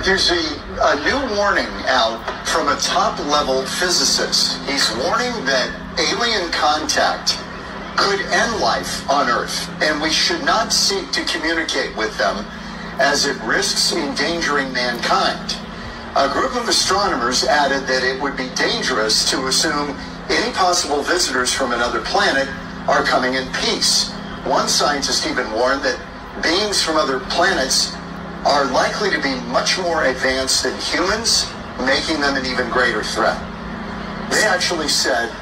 There's a new warning out from a top-level physicist. He's warning that alien contact could end life on Earth, and we should not seek to communicate with them as it risks endangering mankind. A group of astronomers added that it would be dangerous to assume any possible visitors from another planet are coming in peace. One scientist even warned that beings from other planets are likely to be much more advanced than humans, making them an even greater threat. They actually said,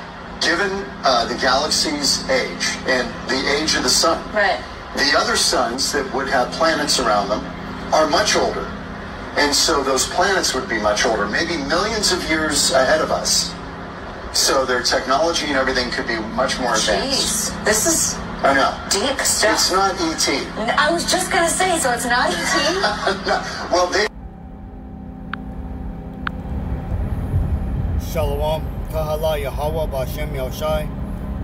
given the galaxy's age and the age of the sun, right, the other suns that would have planets around them are much older. And so those planets would be much older, maybe millions of years ahead of us. So their technology and everything could be much more advanced. Jeez, this is I know. deep stuff. It's not E.T. I was just going to say, so it's not E.T.? No. Well, they... Shalom, Kahala Yahweh, Ba'Shem Yahushai,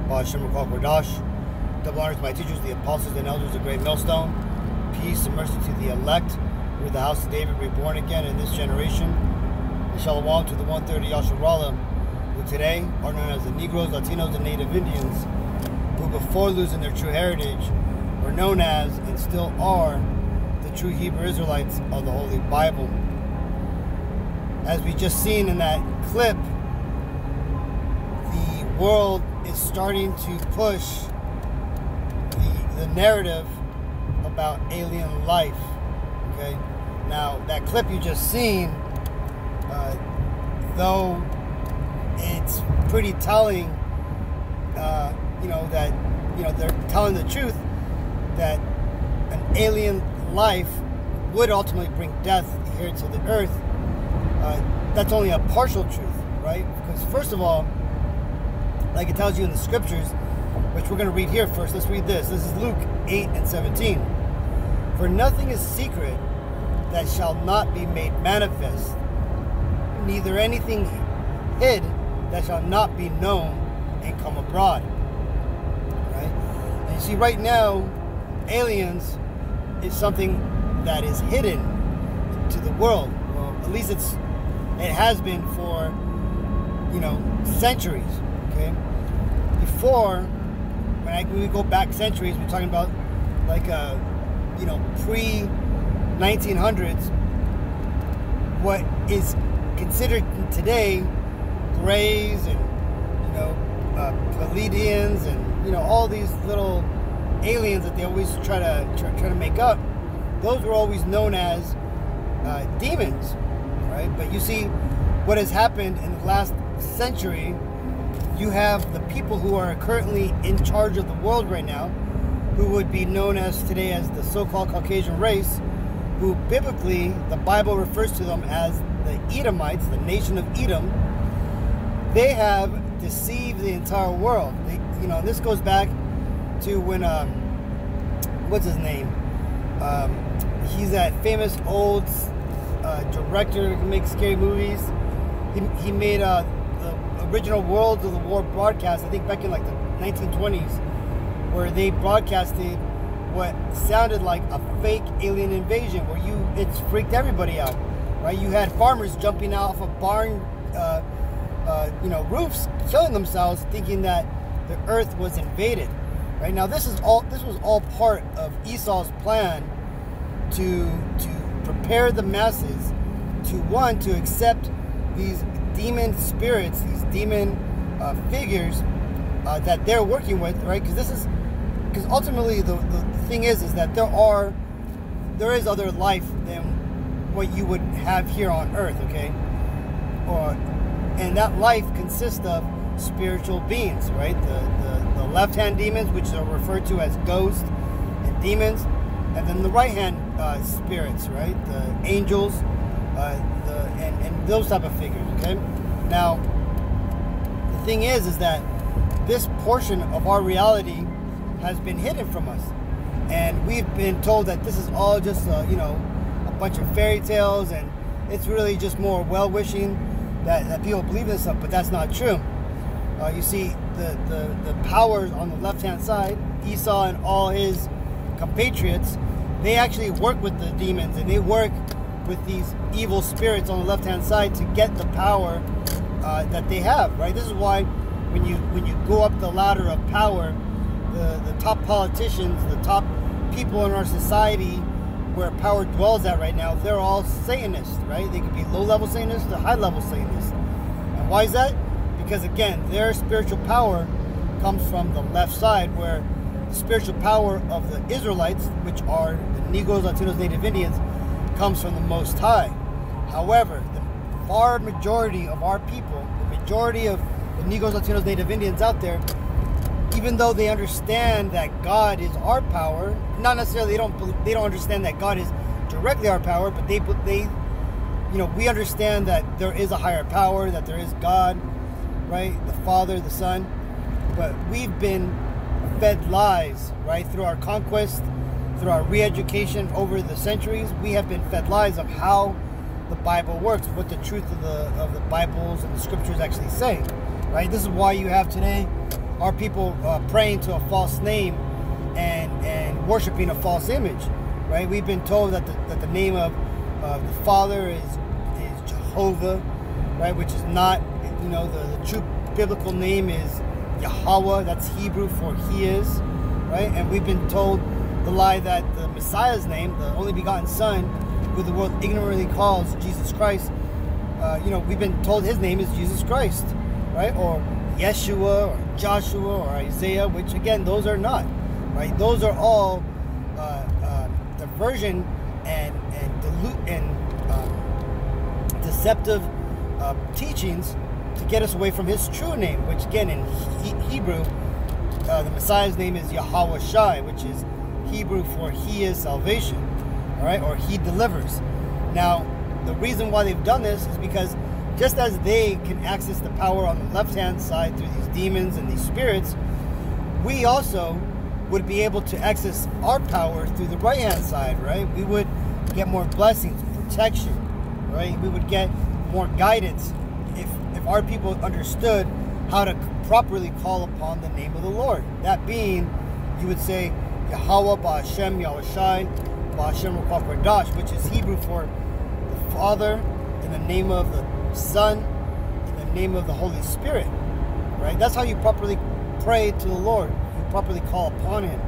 Ba'Shem Ruach Kodash. Double honors to my teachers, the apostles and elders of Great Millstone. Peace and mercy to the elect, who are the house of David, reborn again in this generation. And shalom to the 130 Yasharallah, who today are known as the Negroes, Latinos, and Native Indians, who before losing their true heritage were known as, and still are, the true Hebrew Israelites of the Holy Bible. As we just seen in that clip, the world is starting to push the narrative about alien life. Okay, now that clip you just seen, though it's pretty telling, that they're telling the truth that an alien life would ultimately bring death here to the earth. That's only a partial truth, right? Because first of all, like it tells you in the scriptures, which we're going to read here first. Let's read this. This is Luke 8:17. For nothing is secret that shall not be made manifest, neither anything hid that shall not be known and come abroad. Right? And you see, right now, aliens is something that is hidden to the world. Well, at least it has been for, centuries. Okay. Before, when we go back centuries, we're talking about like pre-1900s. What is considered today Greys and Pleiadians and all these little aliens that they always try to make up, those were always known as demons, right? But you see what has happened in the last century. You have the people who are currently in charge of the world right now, who would be known as today as the so-called Caucasian race, who biblically the Bible refers to them as the Edomites, the nation of Edom. They have deceived the entire world. This goes back to when what's his name? He's that famous old director who makes scary movies. He made the original Worlds of the War broadcast, I think back in like the 1920s, where they broadcasted what sounded like a fake alien invasion, where it's freaked everybody out, right? You had farmers jumping off of barn, roofs, killing themselves, thinking that the Earth was invaded. Right now, this was all part of Esau's plan to prepare the masses to accept these demon spirits, these demon figures that they're working with, right? Because ultimately the thing is that there is other life than what you would have here on Earth, okay? And that life consists of spiritual beings, right? The left-hand demons, which are referred to as ghosts and demons, and then the right-hand spirits, right? The angels, and those type of figures, okay? Now, the thing is that this portion of our reality has been hidden from us, and we've been told that this is all just a bunch of fairy tales, and it's really just more well-wishing that people believe in this stuff, but that's not true. You see, the powers on the left-hand side, Esau and all his compatriots, they actually work with the demons, and they work with these evil spirits on the left-hand side to get the power that they have, right? This is why when you go up the ladder of power, the top politicians, the top people in our society where power dwells at right now, they're all Satanists, right? They could be low-level Satanists to high-level Satanists. And why is that? Because again, their spiritual power comes from the left side, where the spiritual power of the Israelites, which are the Negros, Latinos, Native Indians, comes from the Most High. However, the far majority of our people, the majority of the Negros, Latinos, Native Indians out there, even though they understand that God is our power, not necessarily they don't understand that God is directly our power, but they we understand that there is a higher power, that there is God, right? The Father, the Son. But we've been fed lies, right? Through our conquest, through our re-education over the centuries, we have been fed lies of how the Bible works, what the truth of the Bibles and the scriptures actually say, right? This is why you have today our people praying to a false name and worshiping a false image, right? We've been told that the name of the Father is Jehovah, right? Which is not, the true biblical name is Yahweh. That's Hebrew for He is, right? And we've been told the lie that the Messiah's name, the only begotten Son, who the world ignorantly calls Jesus Christ, we've been told His name is Jesus Christ, right? Or Yeshua, or Joshua, or Isaiah, which again, those are not, right? Those are all diversion and deceptive teachings to get us away from His true name, which again in Hebrew, the Messiah's name is Yahweh Shai, which is Hebrew for He is salvation, all right, or He delivers. Now, the reason why they've done this is because just as they can access the power on the left-hand side through these demons and these spirits, we also would be able to access our power through the right-hand side, right? We would get more blessings, protection, right? We would get more guidance if our people understood how to properly call upon the name of the Lord. That being, you would say, Yahweh Ba'Hashem Yahweh Shai Ba'Hashem Ruach Kodesh, which is Hebrew for the Father, in the name of the Son, in the name of the Holy Spirit, right? That's how you properly pray to the Lord. You properly call upon Him,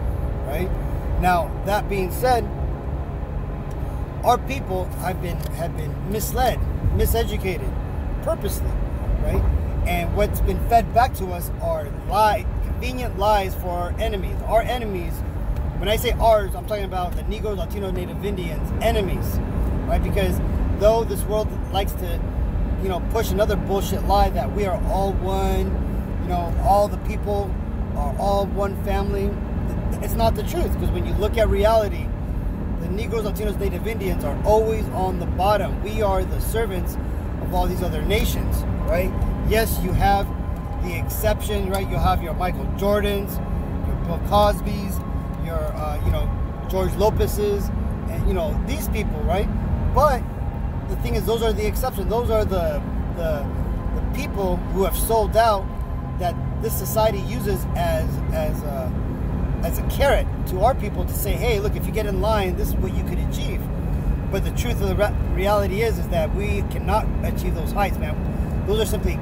right? Now, that being said, our people have been misled, miseducated, purposely, right? And what's been fed back to us are convenient lies for our enemies. Our enemies, when I say ours, I'm talking about the Negro, Latino, Native Indians, enemies, right? Because though this world likes to, push another bullshit lie that we are all one, all the people are all one family, it's not the truth. Because when you look at reality, the Negroes, Latinos, Native Indians are always on the bottom. We are the servants of all these other nations, right? Yes, you have the exception, right? You'll have your Michael Jordans, your Bill Cosbys, your, George Lopez's, and, these people, right? But the thing is, those are the exception. Those are the people who have sold out that this society uses as a carrot to our people to say, hey, look, if you get in line, this is what you could achieve. But the truth of the reality is that we cannot achieve those heights, man. Those are simply,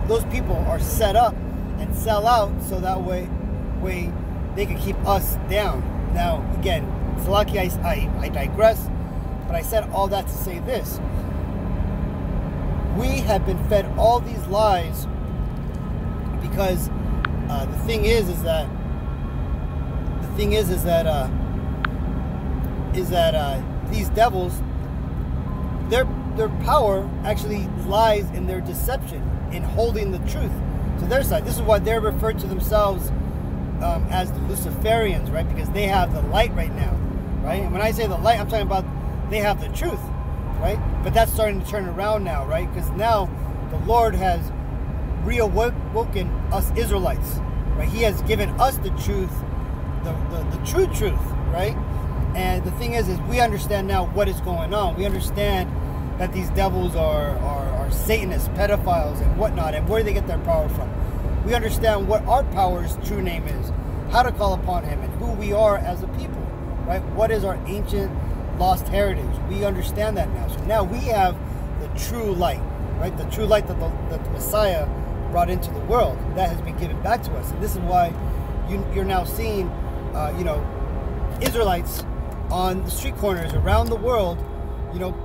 those people are set up and sell out so that way they can keep us down. Now, again, it's lucky I digress, but I said all that to say this. We have been fed all these lies because the thing is that these devils, their power actually lies in their deception, in holding the truth to their side. This is why they're referred to themselves as the Luciferians, right? Because they have the light right now, right? And when I say the light, I'm talking about they have the truth, right? But that's starting to turn around now, right? Because now the Lord has reawoken us Israelites, right? He has given us the truth, the true truth, right? And the thing is we understand now what is going on. We understand that these devils are Satanists, pedophiles, and whatnot, and where they get their power from. We understand what our power's true name is, how to call upon Him, and who we are as a people, right? What is our ancient lost heritage. We understand that now. So now we have the true light, right? The true light that the Messiah brought into the world, that has been given back to us. And this is why you're now seeing, Israelites on the street corners around the world,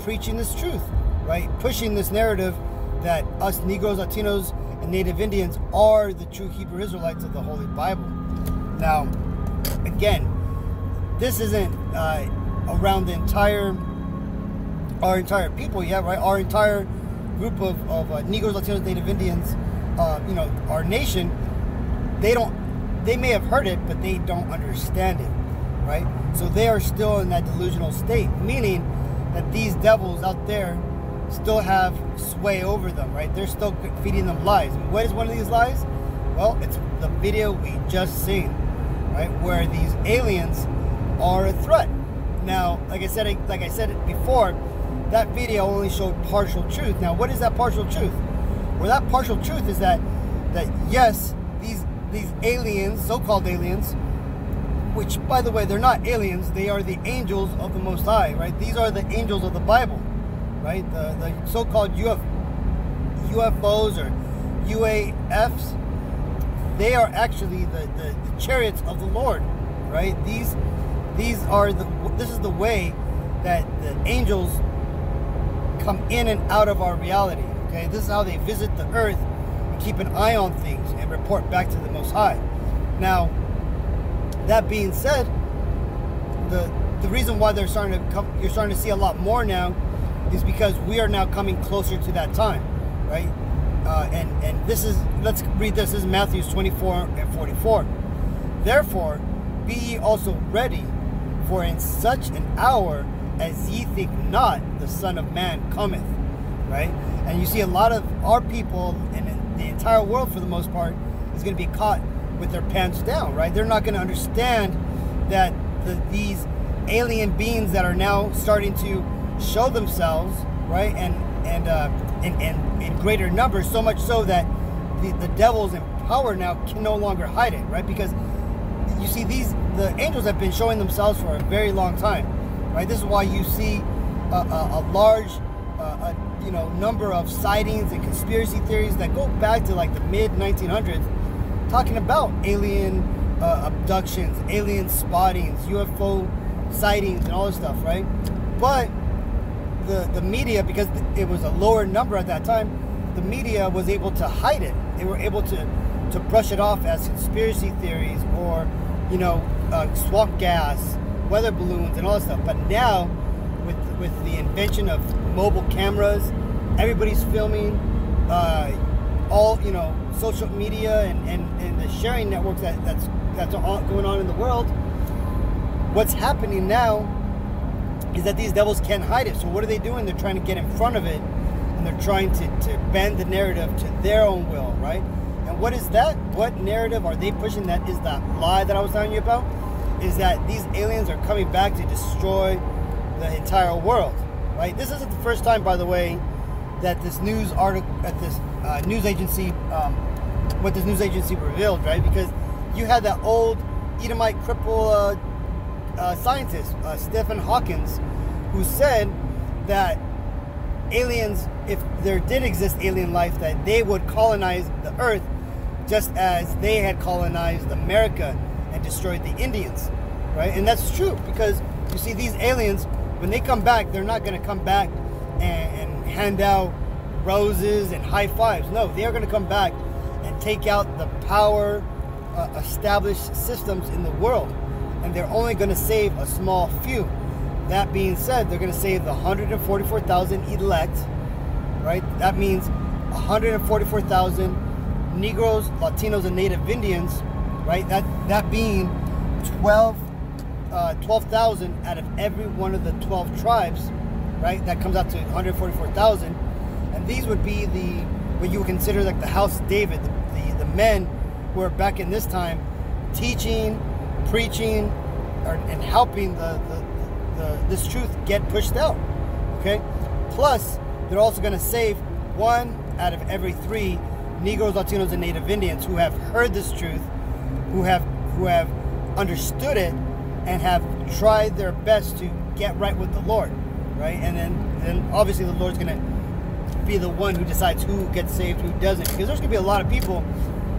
preaching this truth, right? Pushing this narrative that us Negroes, Latinos, and Native Indians are the true Hebrew Israelites of the Holy Bible. Now, again, this isn't around our entire people yet, right? Our entire group of Negroes, Latinos, Native Indians, our nation, they may have heard it, but they don't understand it, right? So they are still in that delusional state, meaning that these devils out there still have sway over them, right? They're still feeding them lies. And what is one of these lies? Well, it's the video we just seen, right? Where these aliens are a threat. Now, like I said it before, that video only showed partial truth. Now, what is that partial truth? Well, that partial truth is that yes, these aliens, so-called aliens, which, by the way, they're not aliens, they are the angels of the Most High, right? These are the angels of the Bible, right? The so-called UFOs or UAFs, they are actually the chariots of the Lord, right? This is the way that the angels come in and out of our reality, okay? This is how they visit the earth and keep an eye on things and report back to the Most High. Now, that being said, the reason why you're starting to see a lot more now is because we are now coming closer to that time, right? And this is, let's read this. This is Matthew 24 and 44. Therefore, be ye also ready, for in such an hour as ye think not, the Son of Man cometh, right? And you see a lot of our people and the entire world, for the most part, is going to be caught with their pants down, right? They're not going to understand that these alien beings that are now starting to show themselves, right, and in greater numbers, so much so that the devils in power now can no longer hide it, right? Because you see, the angels have been showing themselves for a very long time, right? This is why you see a large number of sightings and conspiracy theories that go back to like the mid 1900s, talking about alien abductions, alien spottings, UFO sightings, and all this stuff, right? But the media, because it was a lower number at that time, the media was able to hide it. They were able to brush it off as conspiracy theories or, swamp gas, weather balloons, and all that stuff. But now, with the invention of mobile cameras, everybody's filming, all social media and the sharing networks that's going on in the world. What's happening now is that these devils can't hide it. So what are they doing? They're trying to get in front of it, and they're trying to bend the narrative to their own will, right? And what is that? What narrative are they pushing? That is that lie that I was telling you about, is that these aliens are coming back to destroy the entire world, right? This isn't the first time, by the way, that this news article, that this news agency, what this news agency revealed, right? Because you had that old Edomite cripple scientist, Stephen Hawkins, who said that aliens, if there did exist alien life, that they would colonize the earth just as they had colonized America and destroyed the Indians, right? And that's true, because you see, these aliens, when they come back, they're not going to come back and hand out roses and high fives. No, they are going to come back and take out the power established systems in the world, and they're only going to save a small few. That being said, they're going to save the 144,000 elect, right? That means 144,000 Negroes, Latinos, and Native Indians, right? That being 12,000 out of every one of the 12 tribes, right? That comes out to 144,000. And these would be what you would consider like the House of David, the men who are back in this time teaching, preaching, and helping this truth get pushed out, okay? Plus, they're also going to save 1 out of every 3 Negroes, Latinos, and Native Indians who have heard this truth, who have understood it, and have tried their best to get right with the Lord, right? And then obviously the Lord's going to be the one who decides who gets saved, who doesn't. Because there's going to be a lot of people,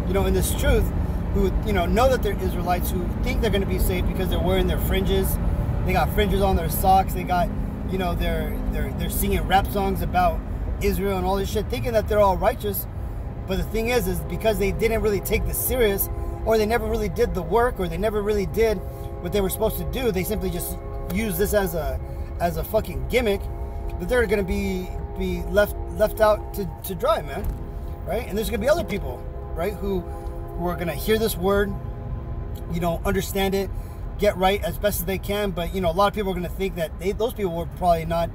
you know, in this truth who, you know that they're Israelites, who think they're going to be saved because they're wearing their fringes. They got fringes on their socks. They got, you know, they're singing rap songs about Israel and all this shit, thinking that they're all righteous. But the thing is because they didn't really take this serious, or they never really did the work, or they never really did what they were supposed to do. They simply just use this as a fucking gimmick, that they're going to be left out to dry, man, right? And there's going to be other people, right, who are going to hear this word, you know, understand it, get right as best as they can. But, you know, a lot of people are going to think that those people were probably not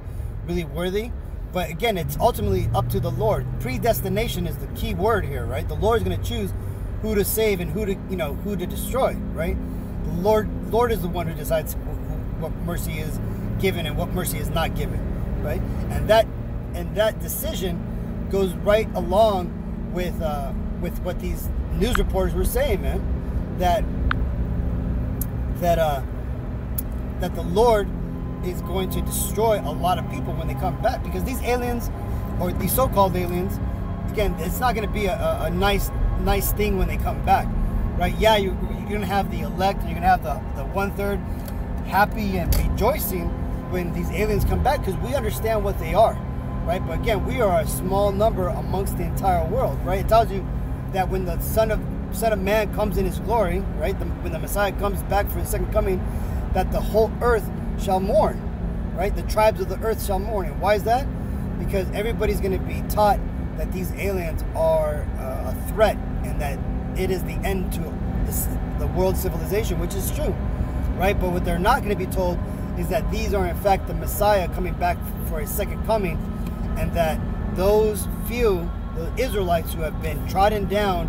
really worthy. But again, it's ultimately up to the Lord. Predestination is the key word here, right? The Lord is going to choose who to save and who to destroy, right? The Lord is the one who decides what mercy is given and what mercy is not given, right? And that decision goes right along with what these news reporters were saying, man. That the Lord is going to destroy a lot of people when they come back, because these aliens, or these so-called aliens, again, it's not going to be a nice thing when they come back, right? Yeah, you're going to have the elect, and you're going to have the 1/3 happy and rejoicing when these aliens come back, because we understand what they are, right? But again, we are a small number amongst the entire world, right? It tells you that when the Son of Man comes in his glory, right? When the Messiah comes back for his second coming, that the whole earth shall mourn, right? The tribes of the earth shall mourn. And why is that? Because everybody's going to be taught that these aliens are a threat, and that it is the end to the world civilization, which is true, right? But what they're not going to be told is that these are in fact the Messiah coming back for his second coming, and that those few, the Israelites who have been trodden down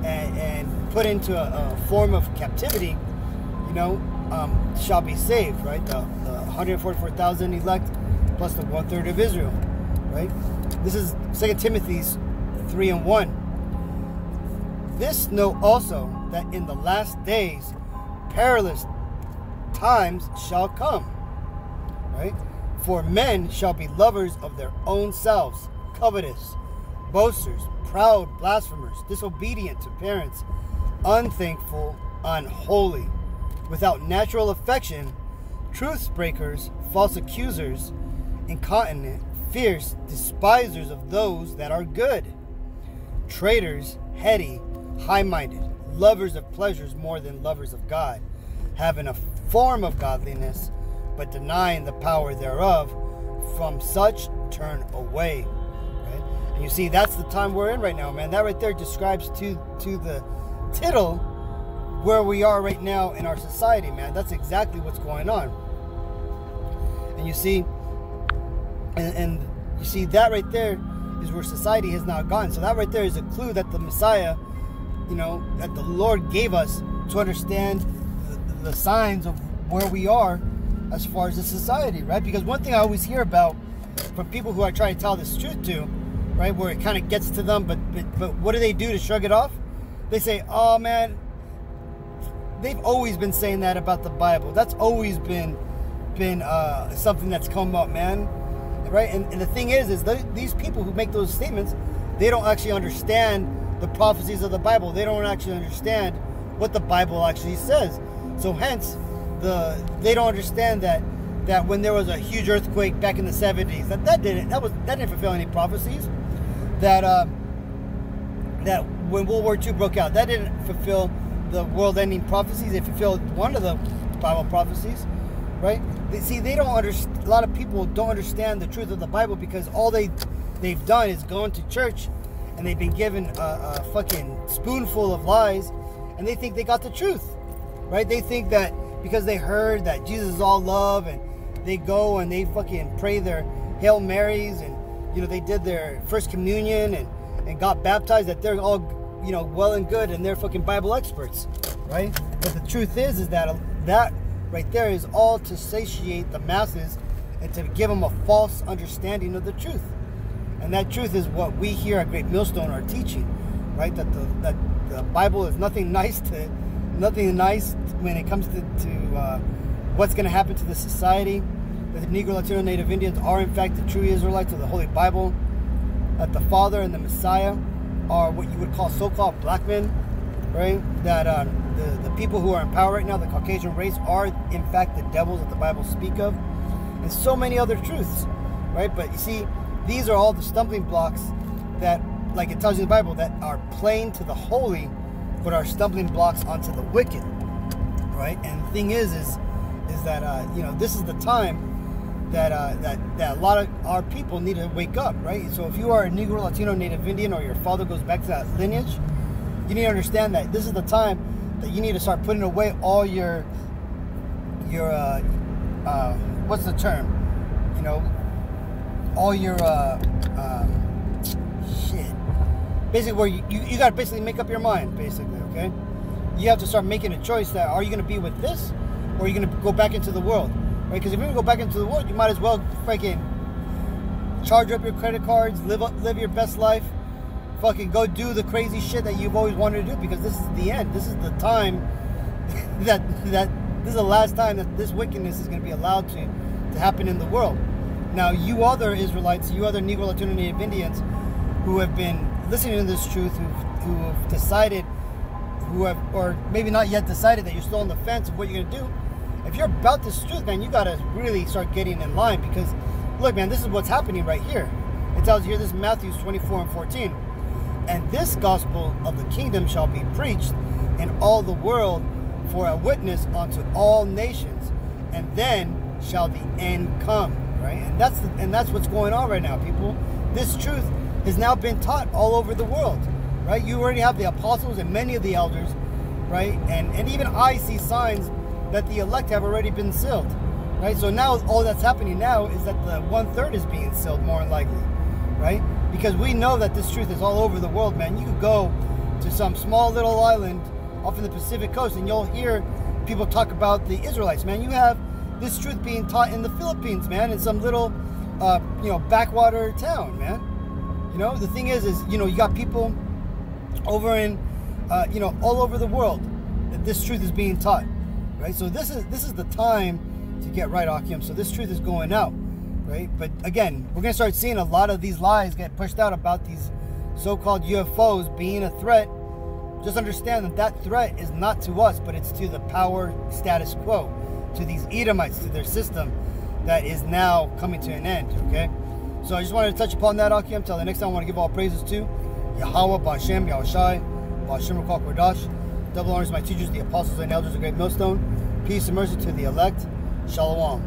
and put into a form of captivity, you know, shall be saved, right? The 144,000 elect plus the 1/3 of Israel, right? This is 2 Timothy 3:1. This know also that in the last days perilous times shall come, right? For men shall be lovers of their own selves, covetous, boasters, proud, blasphemers, disobedient to parents, unthankful, unholy, without natural affection, truth breakers, false accusers, incontinent, fierce, despisers of those that are good, traitors, heady, high-minded, lovers of pleasures more than lovers of God, having a form of godliness, but denying the power thereof. From such turn away. Right? And you see, that's the time we're in right now, man. That right there describes to the tittle where we are right now in our society, man. That's exactly what's going on. And you see, and you see that right there is where society has now gone. So that right there is a clue that the Messiah, you know, that the Lord gave us to understand the signs of where we are as far as the society, right? Because one thing I always hear about from people who I try to tell this truth to, right, where it kind of gets to them, but what do they do to shrug it off? They say, oh man, they've always been saying that about the Bible. That's always been something that's come up, man, right? And the thing is these people who make those statements, they don't actually understand the prophecies of the Bible. They don't actually understand what the Bible actually says. So hence, they don't understand that when there was a huge earthquake back in the 70s, that didn't fulfill any prophecies. That when World War II broke out, that didn't fulfill the world-ending prophecies. It fulfilled one of the Bible prophecies, right? They don't understand. A lot of people don't understand the truth of the Bible because all they've done is gone to church and they've been given a fucking spoonful of lies, and they think they got the truth, right? They think that because they heard that Jesus is all love, and they go and they fucking pray their Hail Marys, and you know, they did their first communion and got baptized, that they're all, you know, well and good and they're fucking Bible experts, right? But the truth is that right there is all to satiate the masses and to give them a false understanding of the truth. And that truth is what we here at Great Millstone are teaching, right? That the Bible is nothing nice when it comes to what's going to happen to the society, that the Negro, Latino, Native Indians are in fact the true Israelites of the Holy Bible, that the Father and the Messiah are what you would call so-called black men, right? That the people who are in power right now, the Caucasian race, are in fact the devils that the Bible speak of, and so many other truths, right? But you see, these are all the stumbling blocks that, like it tells you in the Bible, that are plain to the holy, but are stumbling blocks onto the wicked, right? And the thing is that you know, this is the time that that a lot of our people need to wake up, right? So if you are a Negro, Latino, Native Indian, or your father goes back to that lineage, you need to understand that this is the time that you need to start putting away all your what's the term? You know, all your shit. Basically, where you got to basically make up your mind, basically, okay? You have to start making a choice that, are you going to be with this, or are you going to go back into the world, right? Because if you're going to go back into the world, you might as well freaking charge up your credit cards, live your best life, fucking go do the crazy shit that you've always wanted to do, because this is the end. This is the time that this is the last time that this wickedness is going to be allowed to happen in the world. Now, you other Israelites, you other Negro, Latino, Native Indians who have been listening to this truth, who have decided, or maybe not yet decided, that you're still on the fence of what you're going to do, if you're about this truth, man, you got to really start getting in line, because, look, man, this is what's happening right here. It tells you here, this is Matthew 24:14. And this gospel of the kingdom shall be preached in all the world for a witness unto all nations, and then shall the end come, right? And that's what's going on right now, people. This truth has now been taught all over the world, right? You already have the apostles and many of the elders, right? And even I see signs that the elect have already been sealed, right? So now all that's happening now is that the 1/3 is being sealed, more than likely, right? Because we know that this truth is all over the world, man. You could go to some small little island off in the Pacific coast and you'll hear people talk about the Israelites, man. You have this truth being taught in the Philippines, man, in some little, you know, backwater town, man. You know, the thing is, you know, you got people over in, you know, all over the world that this truth is being taught, right? So this is the time to get right, Akim. So this truth is going out, right? But again, we're going to start seeing a lot of these lies get pushed out about these so-called UFOs being a threat. Just understand that that threat is not to us, but it's to the power status quo, to these Edomites, to their system that is now coming to an end, okay? So I just wanted to touch upon that, Akim. Until the next time, I want to give all praises to Yahweh, Ba'Shem, Yahushai, Ba'Shem, Rakal, Kodash. Double honors to my teachers, the apostles and elders of Great Millstone. Peace and mercy to the elect. Shalom.